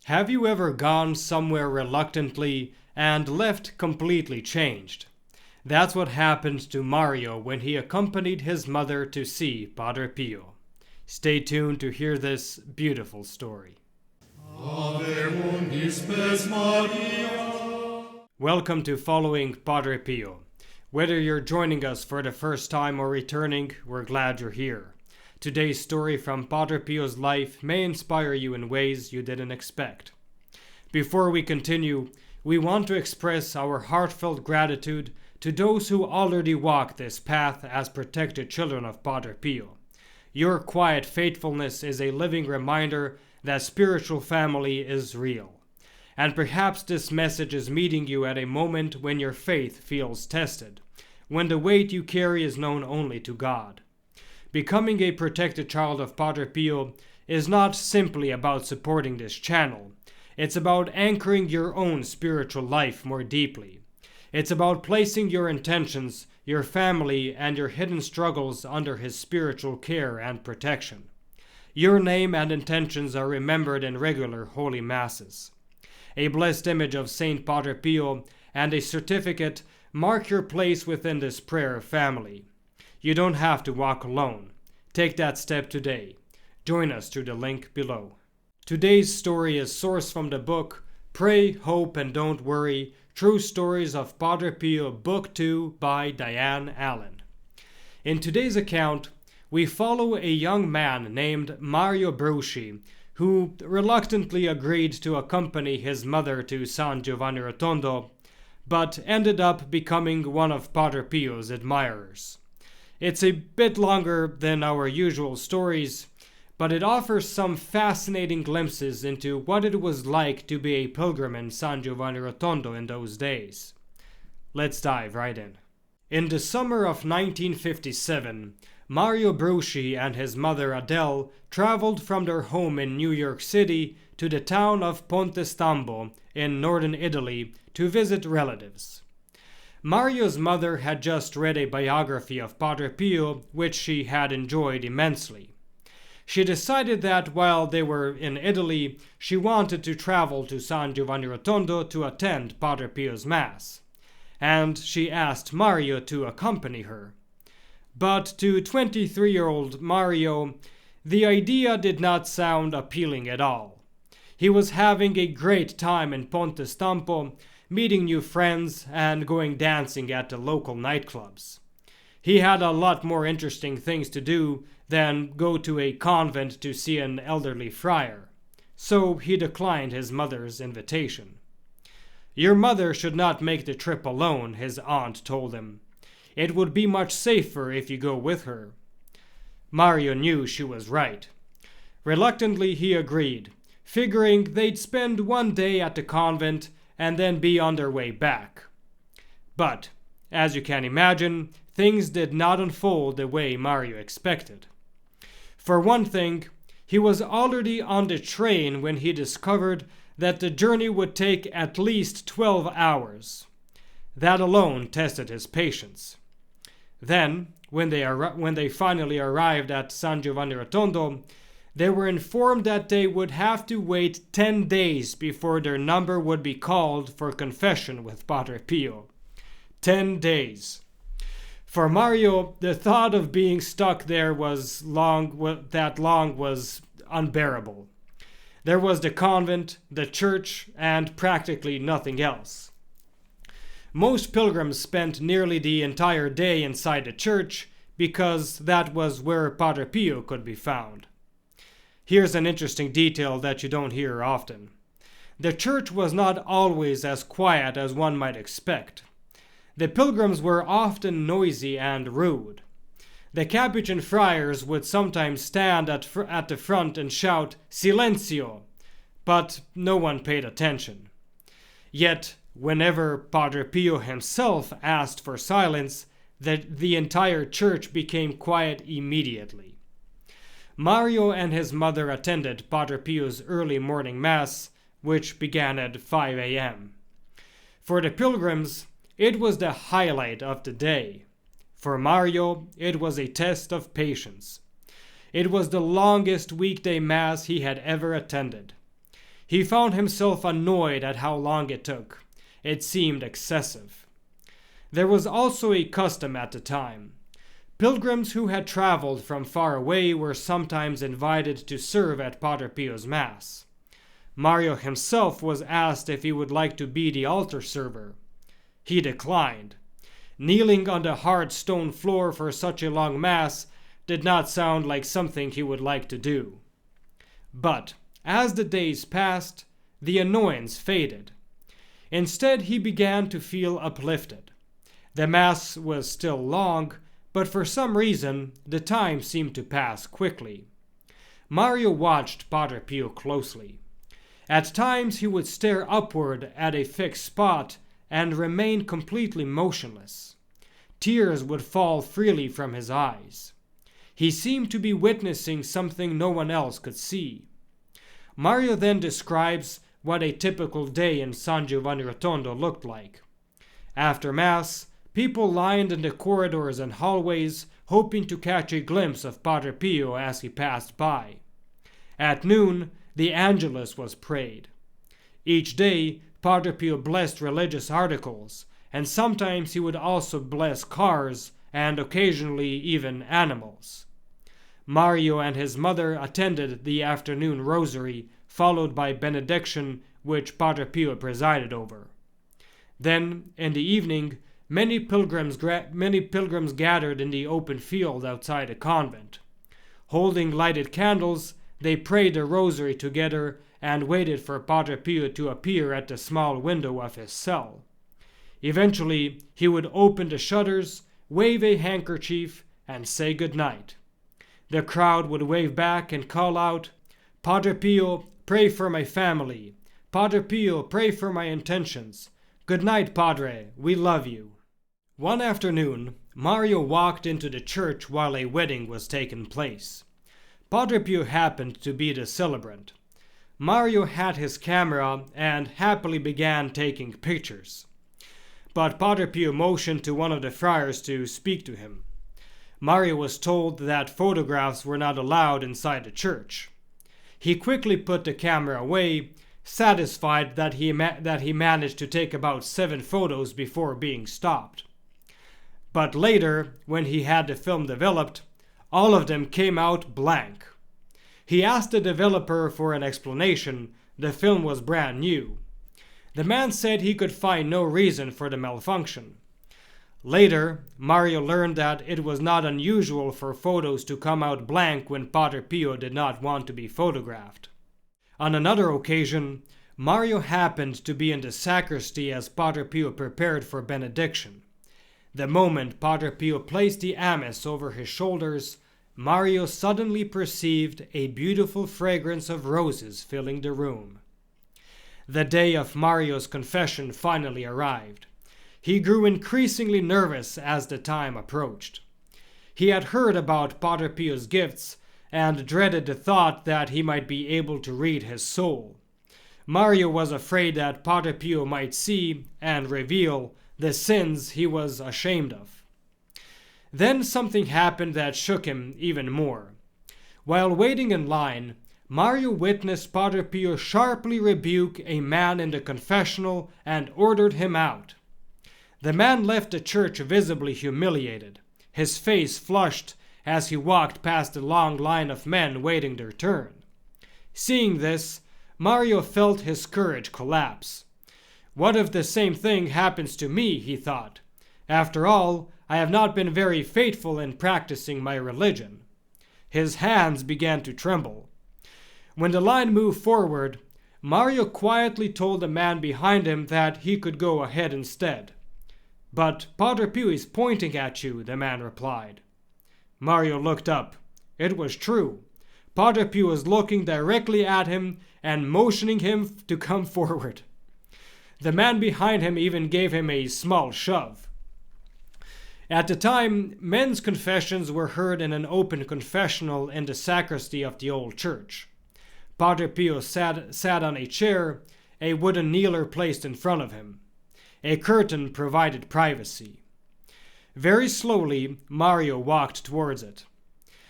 Have you ever gone somewhere reluctantly and left completely changed? That's what happened to Mario when he accompanied his mother to see Padre Pio. Stay tuned to hear this beautiful story. Welcome to Following Padre Pio. Whether you're joining us for the first time or returning, we're glad you're here. Today's story from Padre Pio's life may inspire you in ways you didn't expect. Before we continue, we want to express our heartfelt gratitude to those who already walk this path as protected children of Padre Pio. Your quiet faithfulness is a living reminder that spiritual family is real. And perhaps this message is meeting you at a moment when your faith feels tested, when the weight you carry is known only to God. Becoming a protected child of Padre Pio is not simply about supporting this channel. It's about anchoring your own spiritual life more deeply. It's about placing your intentions, your family, and your hidden struggles under his spiritual care and protection. Your name and intentions are remembered in regular holy masses. A blessed image of Saint Padre Pio and a certificate mark your place within this prayer family. You don't have to walk alone. Take that step today. Join us through the link below. Today's story is sourced from the book Pray, Hope, and Don't Worry, True Stories of Padre Pio, Book 2 by Diane Allen. In today's account, we follow a young man named Mario Bruschi, who reluctantly agreed to accompany his mother to San Giovanni Rotondo, but ended up becoming one of Padre Pio's admirers. It's a bit longer than our usual stories, but it offers some fascinating glimpses into what it was like to be a pilgrim in San Giovanni Rotondo in those days. Let's dive right in. In the summer of 1957, Mario Bruschi and his mother Adele traveled from their home in New York City to the town of Ponte Stambo in northern Italy to visit relatives. Mario's mother had just read a biography of Padre Pio, which she had enjoyed immensely. She decided that while they were in Italy, she wanted to travel to San Giovanni Rotondo to attend Padre Pio's Mass, and she asked Mario to accompany her. But to 23-year-old Mario, the idea did not sound appealing at all. He was having a great time in Ponte Stampo, meeting new friends and going dancing at the local nightclubs. He had a lot more interesting things to do than go to a convent to see an elderly friar, so he declined his mother's invitation. "Your mother should not make the trip alone," his aunt told him. "It would be much safer if you go with her." Mario knew she was right. Reluctantly he agreed, figuring they'd spend one day at the convent and then be on their way back. But, as you can imagine, things did not unfold the way Mario expected. For one thing, he was already on the train when he discovered that the journey would take at least 12 hours. That alone tested his patience. Then, when they finally arrived at San Giovanni Rotondo, they were informed that they would have to wait 10 days before their number would be called for confession with Padre Pio. 10 days. For Mario, the thought of being stuck there was unbearable. There was the convent, the church, and practically nothing else. Most pilgrims spent nearly the entire day inside the church because that was where Padre Pio could be found. Here's an interesting detail that you don't hear often. The church was not always as quiet as one might expect. The pilgrims were often noisy and rude. The Capuchin friars would sometimes stand at the front and shout "Silenzio," but no one paid attention. Yet, whenever Padre Pio himself asked for silence, the entire church became quiet immediately. Mario and his mother attended Padre Pio's early morning mass, which began at 5 a.m. For the pilgrims, it was the highlight of the day. For Mario, it was a test of patience. It was the longest weekday mass he had ever attended. He found himself annoyed at how long it took. It seemed excessive. There was also a custom at the time. Pilgrims who had traveled from far away were sometimes invited to serve at Padre Pio's Mass. Mario himself was asked if he would like to be the altar server. He declined. Kneeling on the hard stone floor for such a long Mass did not sound like something he would like to do. But as the days passed, the annoyance faded. Instead, he began to feel uplifted. The Mass was still long, but for some reason, the time seemed to pass quickly. Mario watched Padre Pio closely. At times he would stare upward at a fixed spot and remain completely motionless. Tears would fall freely from his eyes. He seemed to be witnessing something no one else could see. Mario then describes what a typical day in San Giovanni Rotondo looked like. After Mass, people lined in the corridors and hallways, hoping to catch a glimpse of Padre Pio as he passed by. At noon, the Angelus was prayed. Each day, Padre Pio blessed religious articles, and sometimes he would also bless cars and occasionally even animals. Mario and his mother attended the afternoon rosary, followed by benediction, which Padre Pio presided over. Then, in the evening, many pilgrims gathered in the open field outside the convent. Holding lighted candles, they prayed the rosary together and waited for Padre Pio to appear at the small window of his cell. Eventually, he would open the shutters, wave a handkerchief, and say good night. The crowd would wave back and call out, "Padre Pio, pray for my family. Padre Pio, pray for my intentions. Good night, Padre, we love you." One afternoon, Mario walked into the church while a wedding was taking place. Padre Pio happened to be the celebrant. Mario had his camera and happily began taking pictures. But Padre Pio motioned to one of the friars to speak to him. Mario was told that photographs were not allowed inside the church. He quickly put the camera away, satisfied that he managed to take about 7 photos before being stopped. But later, when he had the film developed, all of them came out blank. He asked the developer for an explanation. The film was brand new. The man said he could find no reason for the malfunction. Later, Mario learned that it was not unusual for photos to come out blank when Padre Pio did not want to be photographed. On another occasion, Mario happened to be in the sacristy as Padre Pio prepared for benediction. The moment Padre Pio placed the amice over his shoulders, Mario suddenly perceived a beautiful fragrance of roses filling the room. The day of Mario's confession finally arrived. He grew increasingly nervous as the time approached. He had heard about Padre Pio's gifts and dreaded the thought that he might be able to read his soul. Mario was afraid that Padre Pio might see and reveal the sins he was ashamed of. Then something happened that shook him even more. While waiting in line, Mario witnessed Padre Pio sharply rebuke a man in the confessional and ordered him out. The man left the church visibly humiliated, his face flushed as he walked past the long line of men waiting their turn. Seeing this, Mario felt his courage collapse. What if the same thing happens to me, he thought. After all, I have not been very faithful in practicing my religion. His hands began to tremble. When the line moved forward, Mario quietly told the man behind him that he could go ahead instead. "But Padre Pio is pointing at you," the man replied. Mario looked up. It was true. Padre Pio was looking directly at him and motioning him to come forward. The man behind him even gave him a small shove. At the time, men's confessions were heard in an open confessional in the sacristy of the old church. Padre Pio sat on a chair, a wooden kneeler placed in front of him. A curtain provided privacy. Very slowly, Mario walked towards it.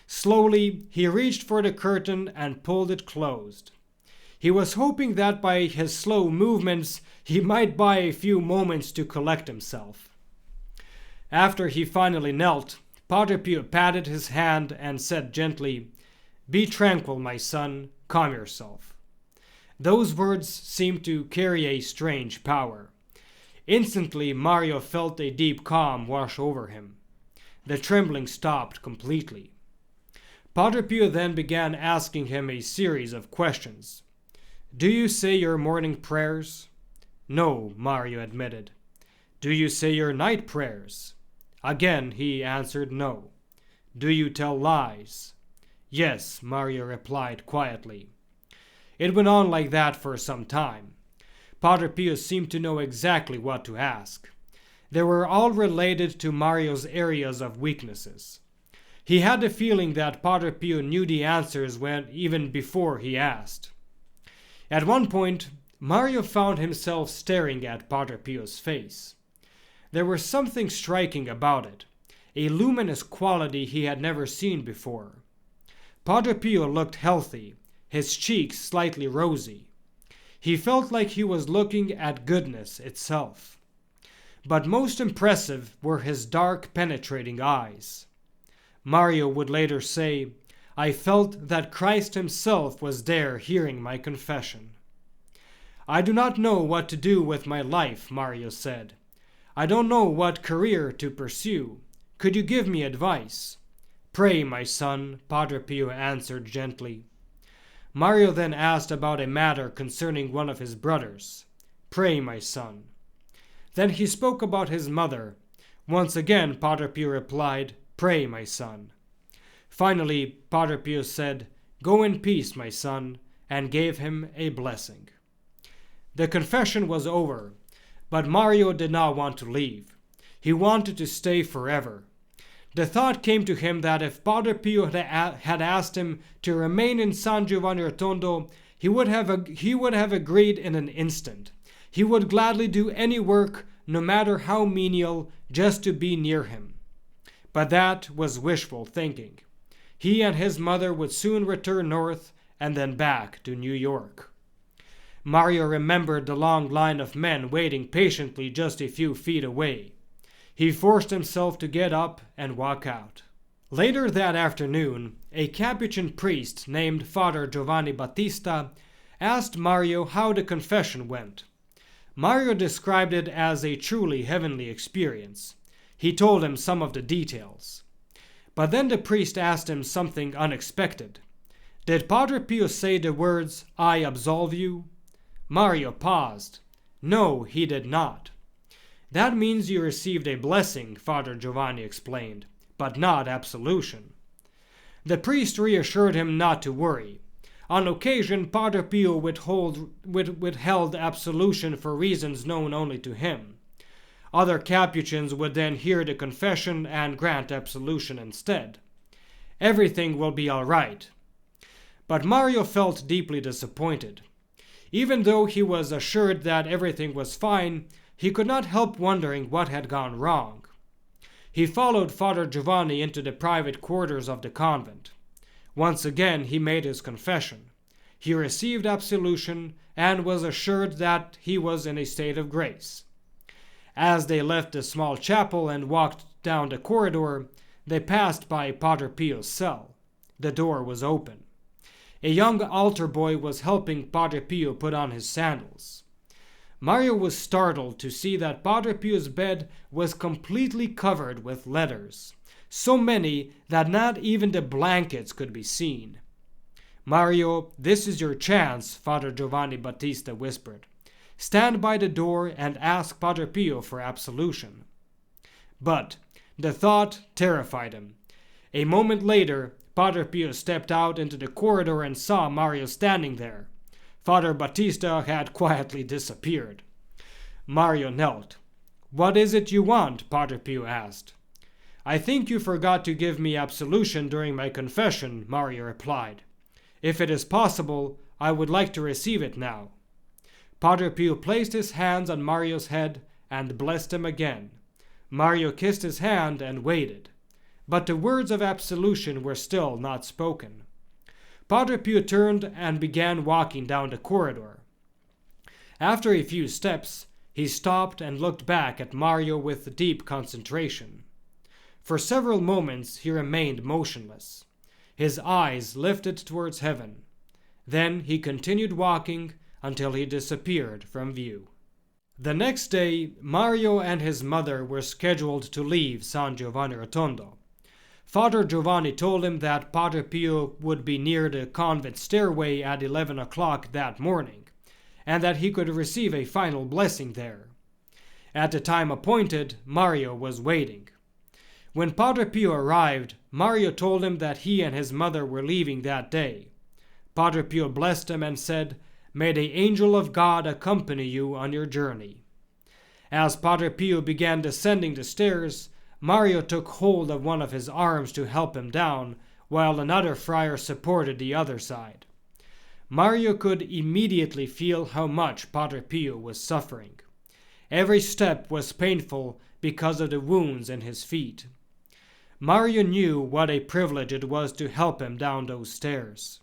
Slowly, he reached for the curtain and pulled it closed. He was hoping that by his slow movements he might buy a few moments to collect himself. After he finally knelt, Padre Pio patted his hand and said gently, "Be tranquil, my son, calm yourself." Those words seemed to carry a strange power. Instantly, Mario felt a deep calm wash over him. The trembling stopped completely. Padre Pio then began asking him a series of questions. "Do you say your morning prayers?" "No," Mario admitted. "Do you say your night prayers?" Again he answered no. "Do you tell lies?" "Yes," Mario replied quietly. It went on like that for some time. Padre Pio seemed to know exactly what to ask. They were all related to Mario's areas of weaknesses. He had the feeling that Padre Pio knew the answers even before he asked. At one point, Mario found himself staring at Padre Pio's face. There was something striking about it, a luminous quality he had never seen before. Padre Pio looked healthy, his cheeks slightly rosy. He felt like he was looking at goodness itself. But most impressive were his dark, penetrating eyes. Mario would later say, "I felt that Christ himself was there hearing my confession." "I do not know what to do with my life," Mario said. "I don't know what career to pursue. Could you give me advice?" "Pray, my son," Padre Pio answered gently. Mario then asked about a matter concerning one of his brothers. "Pray, my son." Then he spoke about his mother. Once again Padre Pio replied, "Pray, my son." Finally, Padre Pio said, "Go in peace, my son," and gave him a blessing. The confession was over, but Mario did not want to leave. He wanted to stay forever. The thought came to him that if Padre Pio had asked him to remain in San Giovanni Rotondo, he would have agreed in an instant. He would gladly do any work, no matter how menial, just to be near him. But that was wishful thinking. He and his mother would soon return north and then back to New York. Mario remembered the long line of men waiting patiently just a few feet away. He forced himself to get up and walk out. Later that afternoon, a Capuchin priest named Father Giovanni Battista asked Mario how the confession went. Mario described it as a truly heavenly experience. He told him some of the details. But then the priest asked him something unexpected. Did Padre Pio say the words, "I absolve you"? Mario paused. No, he did not. "That means you received a blessing," Father Giovanni explained, "but not absolution." The priest reassured him not to worry. On occasion, Padre Pio withheld absolution for reasons known only to him. Other Capuchins would then hear the confession and grant absolution instead. Everything will be all right. But Mario felt deeply disappointed. Even though he was assured that everything was fine, he could not help wondering what had gone wrong. He followed Father Giovanni into the private quarters of the convent. Once again he made his confession. He received absolution and was assured that he was in a state of grace. As they left the small chapel and walked down the corridor, they passed by Padre Pio's cell. The door was open. A young altar boy was helping Padre Pio put on his sandals. Mario was startled to see that Padre Pio's bed was completely covered with letters, so many that not even the blankets could be seen. "Mario, this is your chance," Father Giovanni Battista whispered. "Stand by the door and ask Padre Pio for absolution." But the thought terrified him. A moment later, Padre Pio stepped out into the corridor and saw Mario standing there. Father Battista had quietly disappeared. Mario knelt. "What is it you want?" Padre Pio asked. "I think you forgot to give me absolution during my confession," Mario replied. "If it is possible, I would like to receive it now." Padre Pio placed his hands on Mario's head and blessed him again. Mario kissed his hand and waited. But the words of absolution were still not spoken. Padre Pio turned and began walking down the corridor. After a few steps, he stopped and looked back at Mario with deep concentration. For several moments he remained motionless, his eyes lifted towards heaven. Then he continued walking until he disappeared from view. The next day, Mario and his mother were scheduled to leave San Giovanni Rotondo. Father Giovanni told him that Padre Pio would be near the convent stairway at 11 o'clock that morning, and that he could receive a final blessing there. At the time appointed, Mario was waiting. When Padre Pio arrived, Mario told him that he and his mother were leaving that day. Padre Pio blessed him and said, "May the angel of God accompany you on your journey." As Padre Pio began descending the stairs, Mario took hold of one of his arms to help him down, while another friar supported the other side. Mario could immediately feel how much Padre Pio was suffering. Every step was painful because of the wounds in his feet. Mario knew what a privilege it was to help him down those stairs.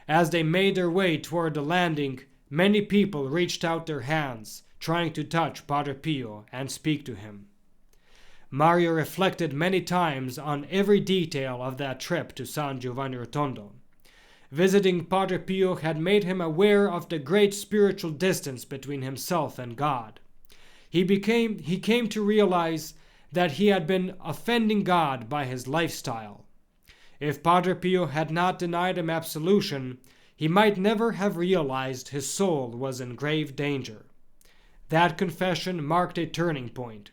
As they made their way toward the landing, many people reached out their hands, trying to touch Padre Pio and speak to him. Mario reflected many times on every detail of that trip to San Giovanni Rotondo. Visiting Padre Pio had made him aware of the great spiritual distance between himself and God. He came to realize that he had been offending God by his lifestyle. If Padre Pio had not denied him absolution, he might never have realized his soul was in grave danger. That confession marked a turning point.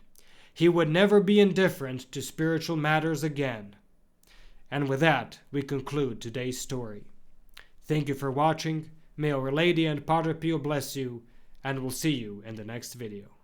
He would never be indifferent to spiritual matters again. And with that, we conclude today's story. Thank you for watching. May Our Lady and Padre Pio bless you, and we'll see you in the next video.